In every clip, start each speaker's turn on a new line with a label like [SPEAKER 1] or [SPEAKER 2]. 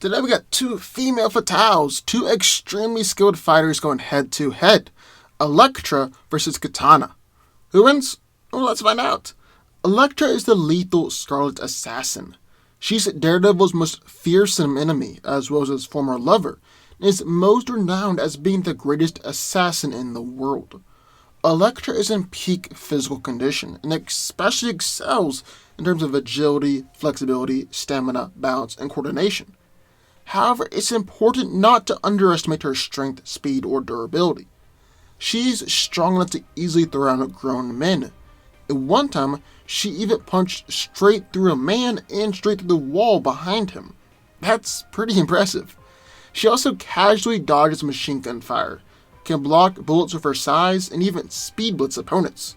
[SPEAKER 1] Today we got two female fatales, two extremely skilled fighters going head to head. Elektra versus Katana. Who wins? Well, let's find out. Elektra is the lethal Scarlet Assassin. She's Daredevil's most fearsome enemy, as well as his former lover, and is most renowned as being the greatest assassin in the world. Elektra is in peak physical condition, and especially excels in terms of agility, flexibility, stamina, balance, and coordination. However, it's important not to underestimate her strength, speed, or durability. She's strong enough to easily throw out grown men. At one time, she even punched straight through a man and straight through the wall behind him. That's pretty impressive. She also casually dodges machine gun fire, can block bullets with her size, and even speed blitz opponents.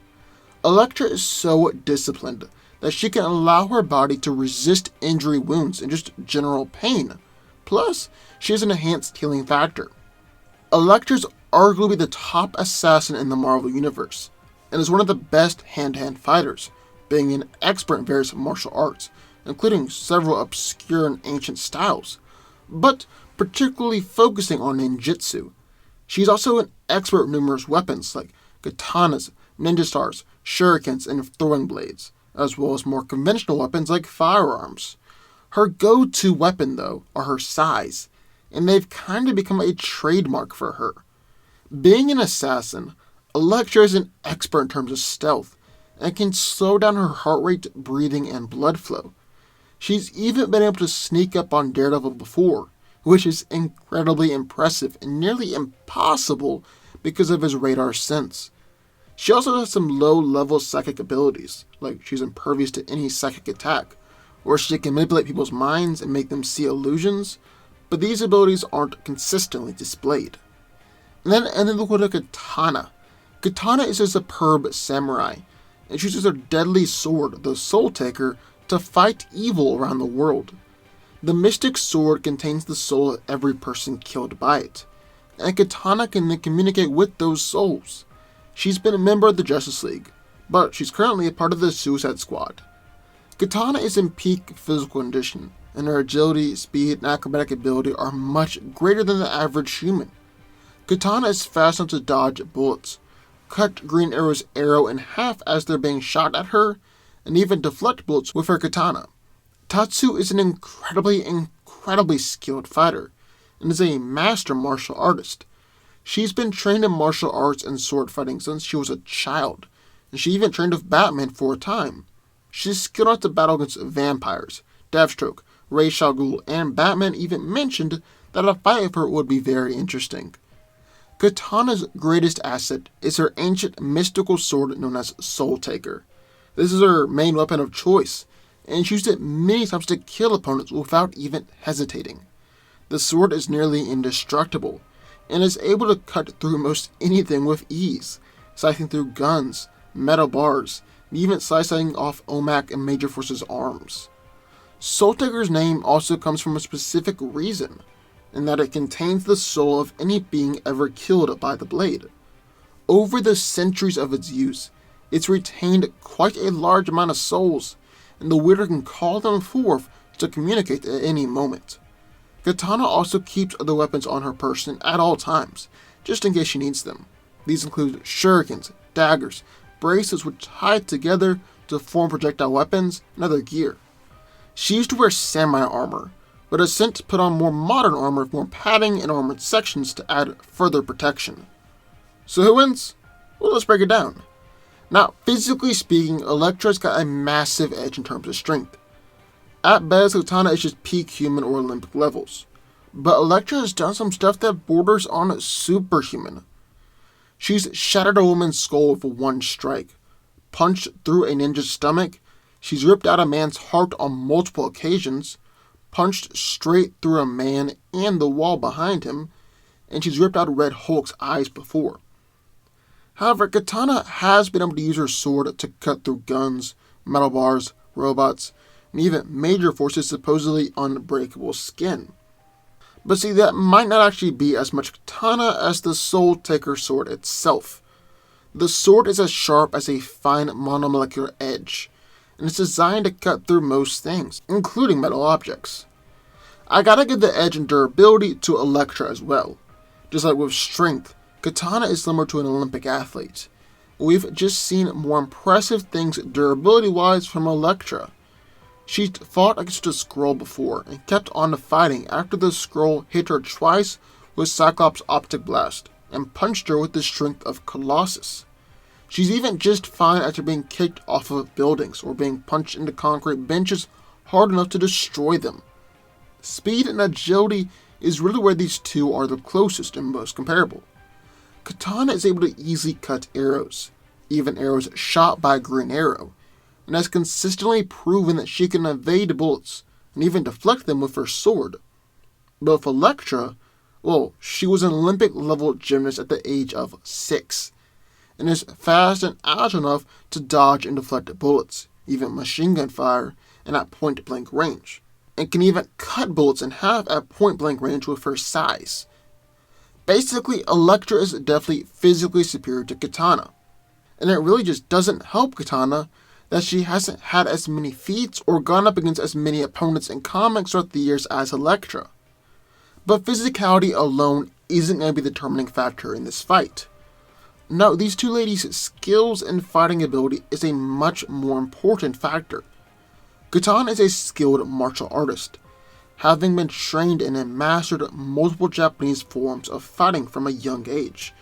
[SPEAKER 1] Elektra is so disciplined that she can allow her body to resist injury wounds and just general pain. Plus, she has an enhanced healing factor. Elektra's arguably the top assassin in the Marvel Universe, and is one of the best hand-to-hand fighters, being an expert in various martial arts, including several obscure and ancient styles, but particularly focusing on ninjutsu. She's also an expert in numerous weapons like katanas, ninja stars, shurikens, and throwing blades, as well as more conventional weapons like firearms. Her go-to weapon, though, are her sais, and they've kind of become a trademark for her. Being an assassin, Elektra is an expert in terms of stealth, and can slow down her heart rate, breathing, and blood flow. She's even been able to sneak up on Daredevil before, which is incredibly impressive and nearly impossible because of his radar sense. She also has some low-level psychic abilities, like she's impervious to any psychic attack, or she can manipulate people's minds and make them see illusions, but these abilities aren't consistently displayed. And then look at Katana. Katana is a superb samurai, and she uses her deadly sword, the Soul Taker, to fight evil around the world. The mystic sword contains the soul of every person killed by it, and Katana can then communicate with those souls. She's been a member of the Justice League, but she's currently a part of the Suicide Squad. Katana is in peak physical condition, and her agility, speed, and acrobatic ability are much greater than the average human. Katana is fast enough to dodge bullets, cut Green Arrow's arrow in half as they're being shot at her, and even deflect bullets with her katana. Tatsu is an incredibly skilled fighter, and is a master martial artist. She's been trained in martial arts and sword fighting since she was a child, and she even trained with Batman for a time. She's skilled enough to battle against vampires, Deathstroke, Ra's al Ghul, and Batman even mentioned that a fight with her would be very interesting. Katana's greatest asset is her ancient mystical sword known as Soul Taker. This is her main weapon of choice, and she used it many times to kill opponents without even hesitating. The sword is nearly indestructible, and is able to cut through most anything with ease, slicing through guns, metal bars, and even slicing off OMAC and Major Force's arms. Soul Taker's name also comes from a specific reason, in that it contains the soul of any being ever killed by the blade. Over the centuries of its use, it's retained quite a large amount of souls, and the wielder can call them forth to communicate at any moment. Katana also keeps other weapons on her person at all times, just in case she needs them. These include shurikens, daggers, bracelets which tie together to form projectile weapons, and other gear. She used to wear samurai armor, but has since put on more modern armor with more padding and armored sections to add further protection. So who wins? Well, let's break it down. Now, physically speaking, Elektra's got a massive edge in terms of strength. At best, Katana is just peak human or Olympic levels, but Elektra has done some stuff that borders on superhuman. She's shattered a woman's skull with one strike, punched through a ninja's stomach, she's ripped out a man's heart on multiple occasions, punched straight through a man and the wall behind him, and she's ripped out Red Hulk's eyes before. However, Katana has been able to use her sword to cut through guns, metal bars, robots, and even Major Force's supposedly unbreakable skin. But see, that might not actually be as much Katana as the Soul Taker sword itself. The sword is as sharp as a fine monomolecular edge, and it's designed to cut through most things, including metal objects. I gotta give the edge in durability to Elektra as well. Just like with strength, Katana is similar to an Olympic athlete. We've just seen more impressive things durability-wise from Elektra. She'd fought against a Skrull before and kept on to fighting after the Skrull hit her twice with Cyclops' Optic Blast and punched her with the strength of Colossus. She's even just fine after being kicked off of buildings or being punched into concrete benches hard enough to destroy them. Speed and agility is really where these two are the closest and most comparable. Katana is able to easily cut arrows, even arrows shot by a Green Arrow, and has consistently proven that she can evade bullets and even deflect them with her sword. But with Elektra, well, she was an Olympic-level gymnast at the age of 6, and is fast and agile enough to dodge and deflect bullets, even machine gun fire, and at point-blank range, and can even cut bullets in half at point-blank range with her size. Basically, Elektra is definitely physically superior to Katana, and it really just doesn't help Katana that she hasn't had as many feats or gone up against as many opponents in comics throughout the years as Elektra. But physicality alone isn't going to be the determining factor in this fight. No, these two ladies' skills and fighting ability is a much more important factor. Katana is a skilled martial artist, having been trained in and mastered multiple Japanese forms of fighting from a young age.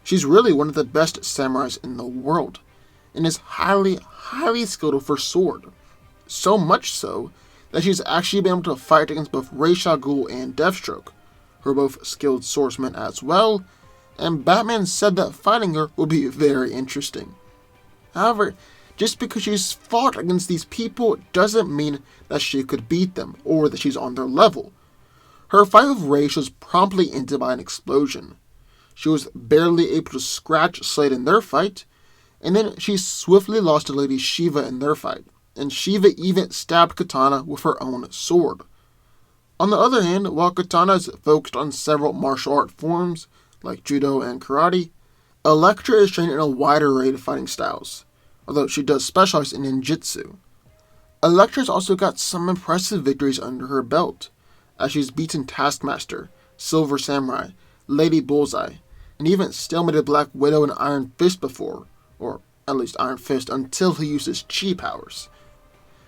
[SPEAKER 1] She's really one of the best samurais in the world, and is highly skilled with her sword. So much so that she's actually been able to fight against both Ra's al Ghul and Deathstroke, who are both skilled swordsmen as well, and Batman said that fighting her would be very interesting. However, just because she's fought against these people doesn't mean that she could beat them, or that she's on their level. Her fight with Ra's was promptly ended by an explosion. She was barely able to scratch Slade in their fight, and then she swiftly lost to Lady Shiva in their fight, and Shiva even stabbed Katana with her own sword. On the other hand, while Katana is focused on several martial art forms, like judo and karate, Elektra is trained in a wide array of fighting styles, although she does specialize in ninjutsu. Elektra's also got some impressive victories under her belt, as she's beaten Taskmaster, Silver Samurai, Lady Bullseye, and even stalemated Black Widow and Iron Fist before, or at least Iron Fist until he uses chi powers.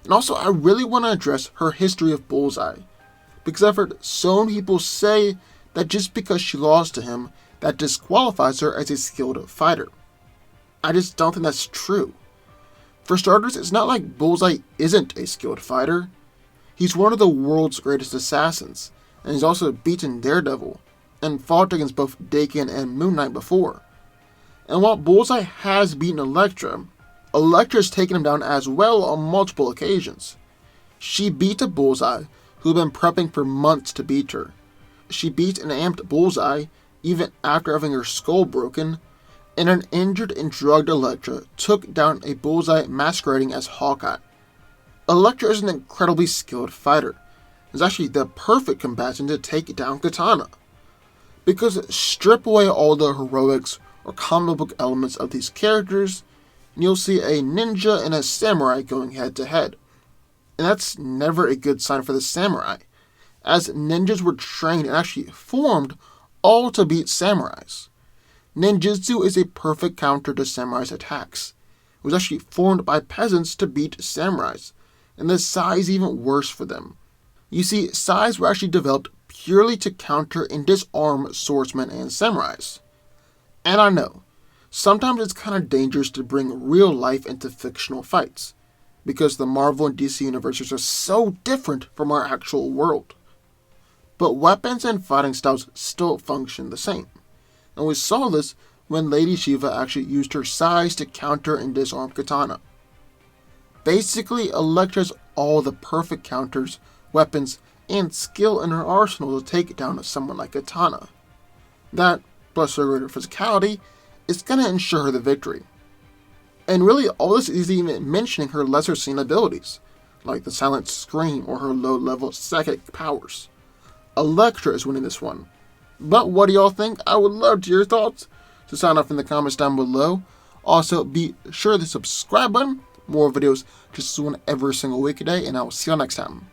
[SPEAKER 1] And also, I really want to address her history of Bullseye, because I've heard so many people say that just because she lost to him, that disqualifies her as a skilled fighter. I just don't think that's true. For starters, it's not like Bullseye isn't a skilled fighter. He's one of the world's greatest assassins, and he's also beaten Daredevil, and fought against both Daken and Moon Knight before. And while Bullseye has beaten Elektra, Elektra's taken him down as well on multiple occasions. She beat a Bullseye who had been prepping for months to beat her. She beat an amped Bullseye even after having her skull broken, and an injured and drugged Elektra took down a Bullseye masquerading as Hawkeye. Elektra is an incredibly skilled fighter. It's actually the perfect combatant to take down Katana. Because strip away all the heroics or comic book elements of these characters, and you'll see a ninja and a samurai going head to head. And that's never a good sign for the samurai, as ninjas were trained and actually formed all to beat samurais. Ninjutsu is a perfect counter to samurais' attacks. It was actually formed by peasants to beat samurais, and the sai is even worse for them. You see, sais were actually developed purely to counter and disarm swordsmen and samurais. And I know, sometimes it's kind of dangerous to bring real life into fictional fights, because the Marvel and DC universes are so different from our actual world. But weapons and fighting styles still function the same, and we saw this when Lady Shiva actually used her sais to counter and disarm Katana. Basically, Elektra has all the perfect counters, weapons, and skill in her arsenal to take down someone like Katana. That, plus her greater physicality, is going to ensure her the victory. And really, all this is even mentioning her lesser seen abilities, like the Silent Scream or her low-level psychic powers. Elektra is winning this one. But what do y'all think? I would love to hear your thoughts. So sign up in the comments down below. Also, be sure to subscribe button. More videos just one every single week a day, and I will see you next time.